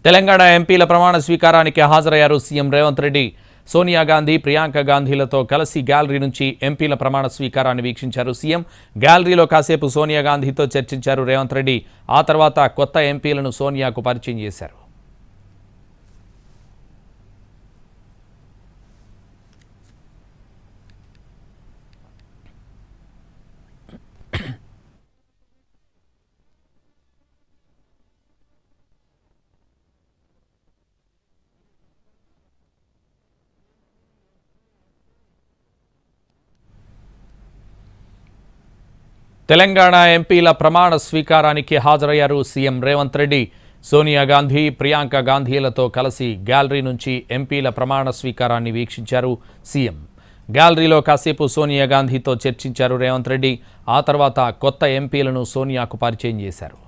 తెలంగాణ ఎంపీల ప్రమాణ స్వీకారానికి హాజరయ్యారు సీఎం రేవంత్ రెడ్డి. సోనియా గాంధీ, ప్రియాంక గాంధీలతో కలిసి గ్యాలరీ నుంచి ఎంపీల ప్రమాణ స్వీకారాన్ని వీక్షించారు సీఎం. గ్యాలరీలో కాసేపు సోనియా గాంధీతో చర్చించారు రేవంత్ రెడ్డి. ఆ తర్వాత కొత్త ఎంపీలను సోనియాకు పరిచయం చేశారు. తెలంగాణ ఎంపీల ప్రమాణ స్వీకారానికి హాజరయ్యారు సీఎం రేవంత్ రెడ్డి. సోనియా గాంధీ, ప్రియాంక గాంధీలతో కలిసి గ్యాలరీ నుంచి ఎంపీల ప్రమాణ స్వీకారాన్ని వీక్షించారు సీఎం. గ్యాలరీలో కాసేపు సోనియా గాంధీతో చర్చించారు రేవంత్ రెడ్డి. ఆ తర్వాత కొత్త ఎంపీలను సోనియాకు పరిచయం చేశారు.